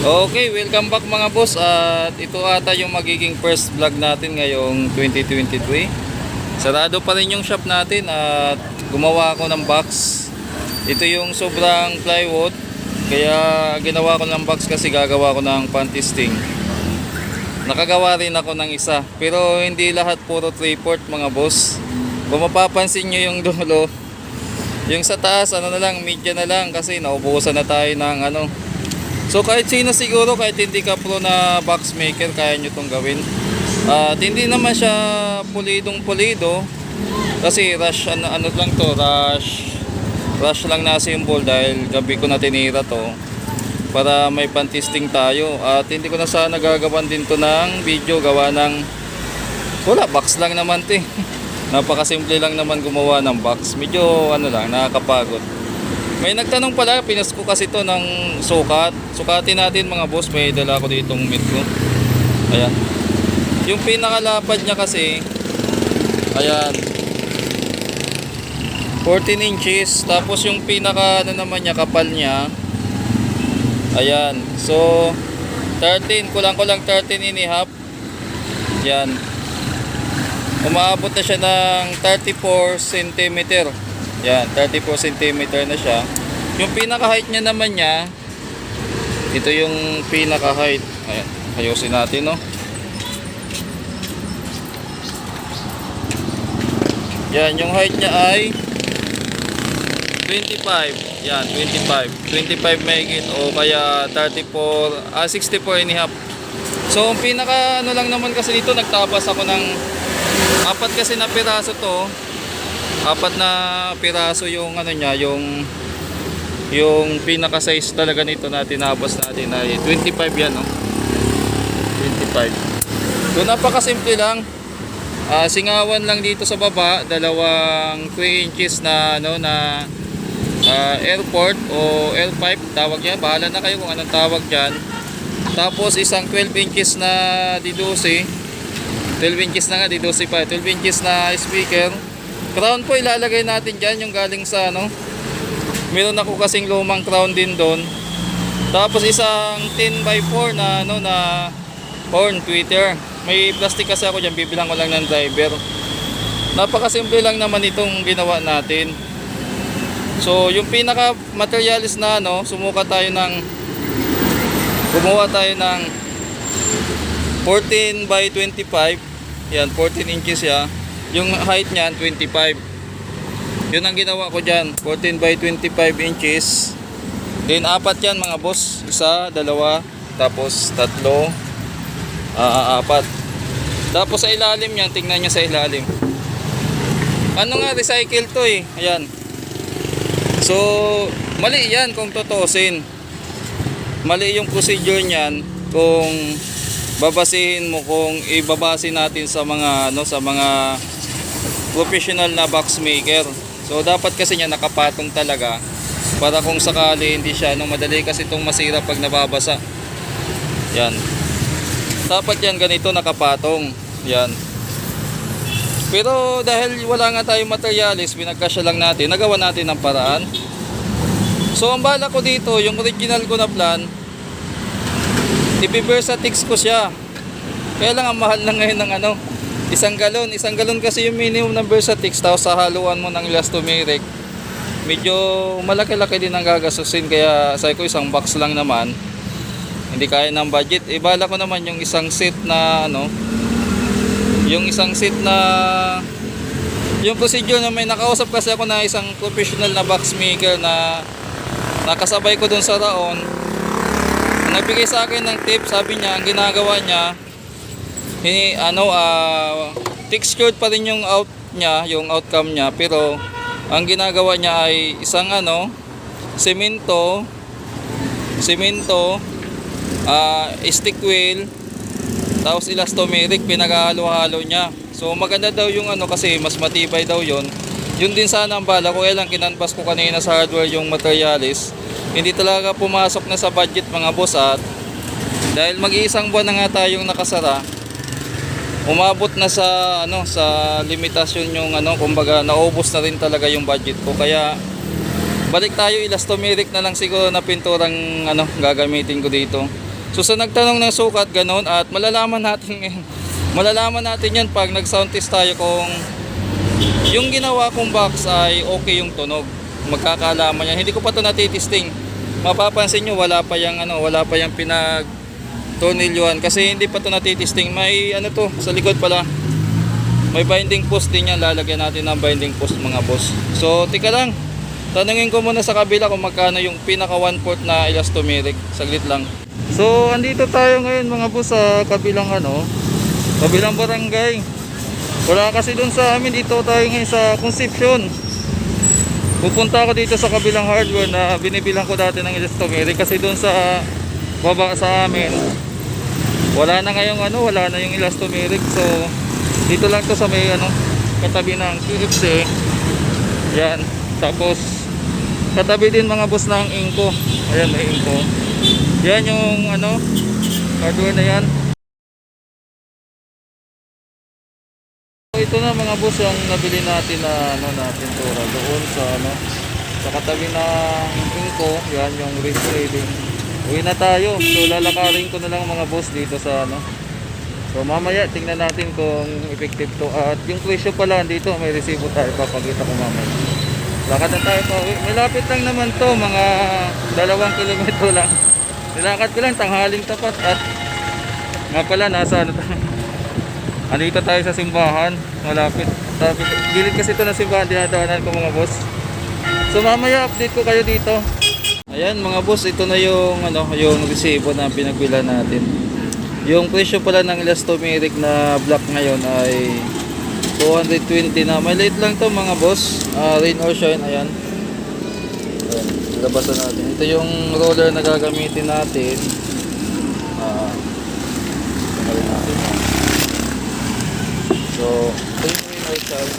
Okay, welcome back mga boss. At ito ata yung magiging first vlog natin ngayong 2023. Sarado pa rin yung shop natin at gumawa ako ng box. Ito yung sobrang plywood. Kaya ginawa ko ng box kasi gagawa ko ng pantisting. Nakagawa rin ako ng isa. Pero hindi lahat puro 3/4 mga boss. Kung mapapansin nyo yung dulo, yung sa taas ano na lang, media na lang kasi naubusan na tayo ng ano. So kahit sino siguro, kahit hindi ka pro na box maker, kaya nyo itong gawin. At hindi naman siya pulidong pulido kasi rush ano lang to, rush lang na symbol dahil gabi ko na tinira to para may pantisting tayo. At hindi ko na sana gagawan din to ng video, gawa ng wala, box lang naman to eh. Napakasimple lang naman gumawa ng box. Medyo ano lang, nakakapagod. May nagtanong pala, pinas ko kasi to ng sukat. Sukatin natin mga boss, may dala ko ditong metro. Ayan. Yung pinakalapad niya kasi, ayan, 14 inches. Tapos yung pinaka ano naman niya, kapal niya, ayan. So, 13, kulang-kulang 13 and a half. Yan. Umaabot na siya ng 34 cm. Yan, 34 cm na siya. Yung pinaka height niya naman niya, ito yung pinaka height. Ayan, ayusin natin, no. Yan, yung height niya ay 25. Yan, 25 mahigit o kaya 64 and a half. So, ang pinaka ano lang naman kasi dito, nagtapas ako ng apat kasi na piraso to. Apat na piraso yung ano niya, yung pinaka size talaga nito na tinabas natin ay 25 yan, no. 25. So napakasimple lang. Singawan lang dito sa baba, dalawang 3 inches na ano na airport o air pipe tawag yan. Bahala na kayo kung anong tawag diyan. Tapos isang 12 inches na D12. 12 inches na nga D12 pa. 12 inches na speaker. Crown po ilalagay natin dyan, yung galing sa ano. Meron ako kasing lumang crown din doon. Tapos isang 10x4 na ano na horn tweeter. May plastic kasi ako dyan, bibilang ko lang ng driver. Napakasimple lang naman itong ginawa natin. So yung pinaka materialis na ano, gumawa tayo ng 14x25. Yan, 14 inches ya. Yung height niyan 25. Yun ang ginawa ko diyan, 14 by 25 inches. Then apat yan mga boss, isa, dalawa, tapos tatlo, apat. Tapos sa ilalim niyan, tingnan niyo sa ilalim. Ano nga, recycle to eh. Ayan. So, mali yan kung tutuusin. Mali yung procedure niyan kung babasihin mo, kung ibabase natin sa mga ano, sa mga professional na box maker. So dapat kasi niya nakapatong talaga para kung sakali hindi siya madali kasi itong masira pag nababasa. Yan. Dapat yan ganito nakapatong. Yan. Pero dahil wala nga tayong materialis, pinagkasya lang natin, nagawa natin ng paraan. So ang bala ko dito, yung original ko na plan, i-Versatix ko siya. Kaya lang ang mahal na ngayon ng ano, isang galon kasi yung minimum ng Versatix, tapos sa haluan mo ng elastomeric, medyo malaki-laki din ang gagastusin. Kaya sabi ko isang box lang naman, hindi kaya ng budget. Ibala ko naman yung isang set na ano, yung procedure na may nakausap kasi ako na isang professional na box maker na nakasabay ko dun sa Raon. Nagbigay sa akin ng tip, sabi niya ang ginagawa niya, textured pa rin yung out niya, yung outcome niya, pero ang ginagawa niya ay isang semento, stick wheel, tapos elastomeric, pinaghalo-halo niya. So maganda daw yung kasi mas matibay daw yon. Yun din sana ang bala ko, lang kinanpas ko kanina sa hardware yung materialis. Hindi talaga pumasok na sa budget mga boss, at dahil mag-iisang buwan na nga tayong nakasara, umabot na sa sa limitasyon yung kumbaga naubos na rin talaga yung budget ko. Kaya balik tayo, elastomeric na lang siguro na pinturang gagamitin ko dito. So sa nagtanong ng sukat, ganun, at malalaman natin ngayon. Malalaman natin yan pag nag-sound test tayo kung yung ginawa kong box ay okay yung tunog. Magkakaalaman yan. Hindi ko pa ito natitesting. Mapapansin nyo, wala pa yung pinag-tornilyohan kasi hindi pa ito natitesting. May ano to, sa likod pala. May binding post din yan. Lalagyan natin ng binding post mga boss. So, tika lang. Tanungin ko muna sa kabila kung magkano yung pinaka 1/4 na elastomeric. Saglit lang. So, andito tayo ngayon mga boss sa kabilang kabilang barangay. Wala kasi doon sa amin. Dito tayo ngayon sa Concepcion. Pupunta ako dito sa kabilang hardware na binibilang ko dati ng elastomeric kasi doon sa baba sa amin wala na yung elastomeric. So dito lang to sa may katabi ng KFC. Yan. Tapos katabi din mga boss ng Inco. Ayan, may Inco. Yan yung hardware na yan. Ito na mga boss ang nabili natin na pintura doon sa katabi ng Inco. Yan yung wrist trading. Uwi na tayo. So lalakarin ko na lang mga boss dito sa So mamaya tingnan natin kung effective to. At yung presyo pala dito may resibo tayo, papakita ko mamaya. Lakad na tayo pa uwi. Malapit lang naman to, mga 2 kilometro lang. Nilakad ko lang tanghaling tapat. At nga pala nasa andito tayo sa simbahan, malapit. Gilid kasi ito na simbahan, dinadaanan ko mga boss. So mamaya update ko kayo dito. Ayan mga boss, ito na yung yung resibo na pinagbilan natin. Yung presyo pala ng elastomeric na block ngayon ay 220 na. May liit lang to mga boss. Rain or shine, ayan. Ayan, labasan natin. Ito yung roller na gagamitin natin. So, ito yung rain or shine.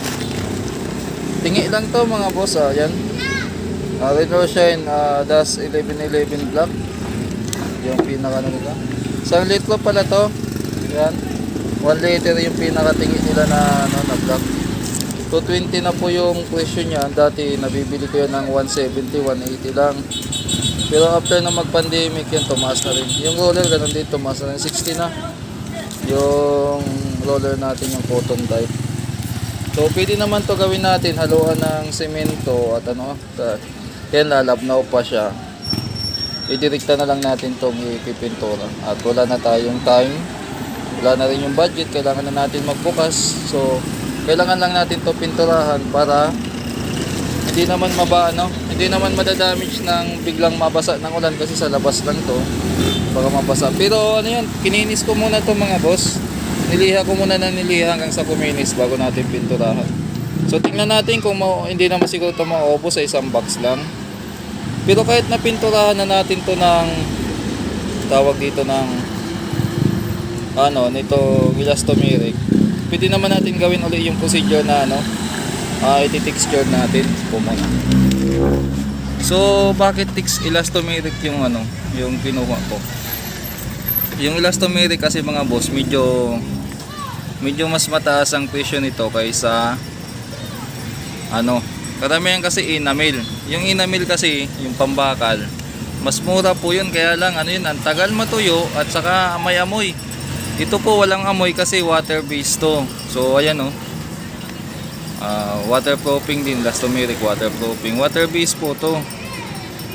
Tingi lang to mga boss, ayan. Rain or shine, das 1111 block. Yung pinaka nila. 1 litro pala to. Ayan. 1 liter yung pinakatingi nila na block. 220 na po yung presyo niya. Dati nabibili ko yan ng 170, 180 lang. Pero after na mag-pandemic yan, tumaas na rin. Yung roller ganun din, tumaas na rin. 60 na yung roller natin, yung cotton type. So pwede naman to gawin natin, haluan ng semento at yan, lalabnaw pa siya. Idirekta na lang natin itong ipipintura. At wala na tayong time, wala na rin yung budget, kailangan na natin magbukas. So kailangan lang natin to pinturahan para hindi naman hindi naman madadamage ng biglang mabasa ng ulan kasi sa labas lang to, baka mabasa. Pero yan, kininis ko muna to mga boss. Niliha ko muna ng niliha hanggang sa kuminis bago natin pinturahan. So tingnan natin kung hindi naman siguro ito maubos sa isang box lang. Pero kahit na pinturahan na natin to ng tawag dito ng nito elastomeric, pwede naman natin gawin ulit yung procedure na iti-texture natin kumuna. So bakit elastomeric yung yung kinuha ko? Yung elastomeric kasi mga boss, medyo mas mataas ang presyo nito kaysa karamihan kasi enamel. Yung enamel kasi, yung pambakal, mas mura po yun, kaya lang ang tagal matuyo at saka may amoy. Ito po walang amoy kasi water based to. So ayan waterproofing din, elastomeric waterproofing. Water based po to.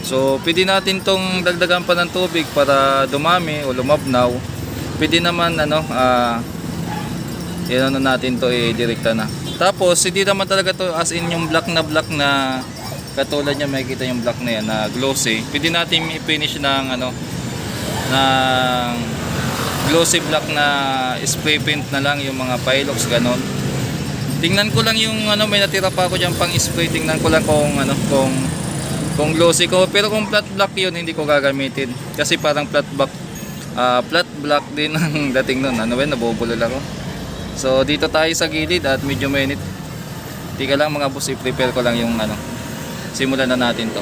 So pwede natin tong dagdagan pa ng tubig para dumami o lumabnaw. Pwede naman natin to direkta na. Tapos hindi naman talaga to as in yung black na katulad niya, makikita yung black na yan na glossy. Pwede natin i-finish ng glossy black na spray paint na lang, yung mga Pilox ganon. Tingnan ko lang yung may natira pa ako diyan pang spray. Tingnan ko lang kung glossy ko, pero kung flat black yun hindi ko gagamitin kasi parang flat black din ang dating nun. Nabubulol ako. So dito tayo sa gilid at medyo mainit. Tika lang mga boss, i-prepare ko lang yung simulan na natin to.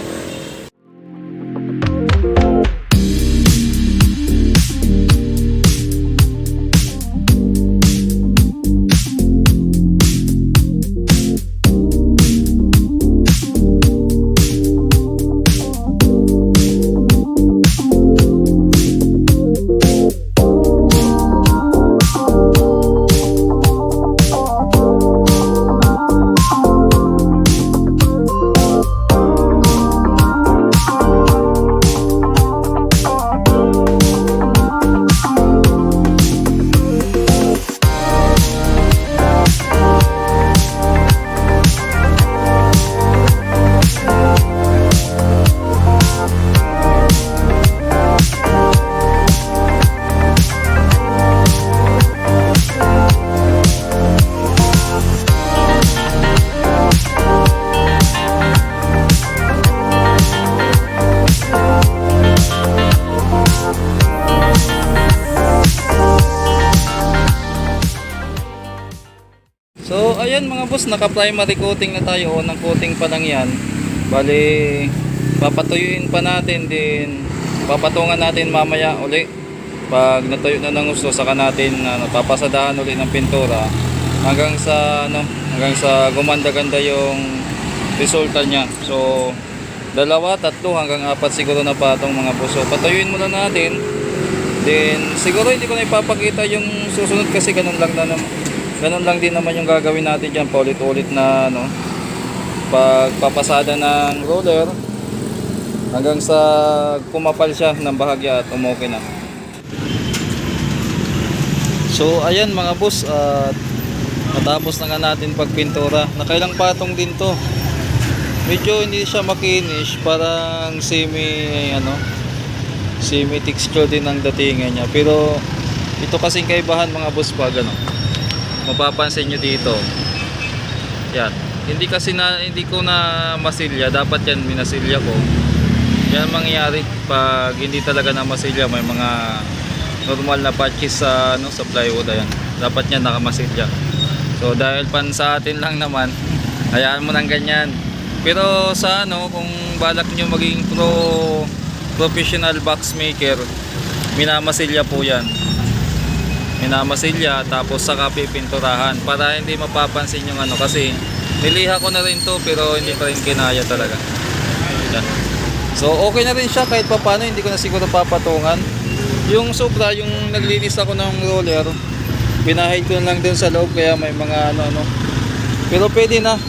ayan mga boss, naka primary coating na tayo. Unang coating pa lang yan. Bali, papatuyuin pa natin din. Papatungan natin mamaya uli. Pag natuyo na ng gusto, saka natin papasadahan uli ng pintura hanggang sa gumanda-ganda yung resulta niya. So 2, 3 hanggang 4 siguro na patong mga boss. So patuyuin muna natin. Then siguro hindi ko na ipapakita yung susunod kasi ganun lang din naman yung gagawin natin diyan, paulit-ulit na pagpapasada ng roller hanggang sa kumapal siya ng bahagya at umokay na. So ayan mga boss, at matapos na nga natin pagpintura. Nakailang patong din to. Medyo hindi siya makinish, parang semi texture din ang datingan niya. Pero ito kasing kaibahan mga boss, pag mapapansin nyo dito. Yan. Hindi ko na masilya, dapat yan minasilya ko. Yan ang mangyayari pag hindi talaga na masilya, may mga normal na patches sa plywood. Ayan, dapat yan nakamasilya. So dahil pan sa atin lang naman, hayaan mo nang ganyan. Pero sa kung balak nyo maging professional box maker, minamasilya po yan. Minamasilya tapos saka pipinturahan para hindi mapapansin yung kasi niliha ko na rin to pero hindi pa rin kinaya talaga. Yan. So okay na rin siya kahit papano, hindi ko na siguro papatungan. Yung sobra, yung naglinis ako ng roller, pinahid ko lang din sa loob, kaya may mga pero pwede na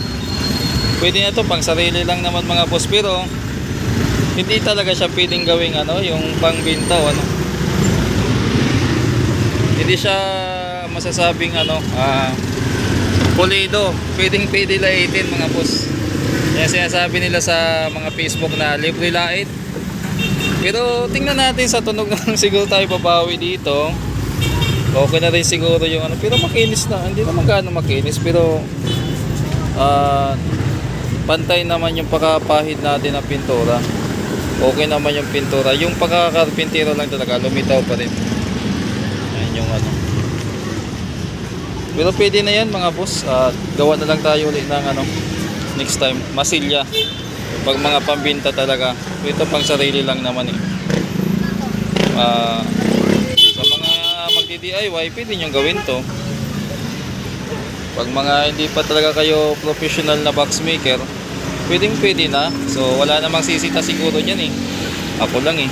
to, pang sarili lang naman mga boss. Pero hindi talaga siya pwedeng gawing yung pangbenta o hindi siya masasabing pulido. Pwede laitin mga boss. Yan sinasabi nila sa mga Facebook na libre lait. Pero tingnan natin sa tunog na siguro tayo babawi dito. Okay na rin siguro yung pero makinis na. Hindi naman gaano makinis, pero pantay naman yung pagkapahid natin ng pintura. Okay naman yung pintura. Yung pagkakarpintero lang talaga, lumitaw pa rin. Ayan yung Pero pwede na yan mga boss. Gawa na lang tayo ulit ng next time, masilya. Pag mga pambinta talaga, ito pang sarili lang naman sa mga magdi-DIY, pwede nyo gawin to. Pag mga hindi pa talaga kayo professional na box maker, pwede na. So wala namang sisita siguro niyan ako lang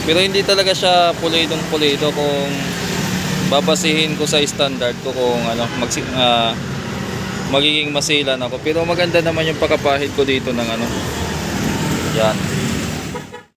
pero hindi talaga siya pulido kung babasihin ko sa standard ko, kung magiging masilan ako. Pero maganda naman yung pagkapahid ko dito ng yan.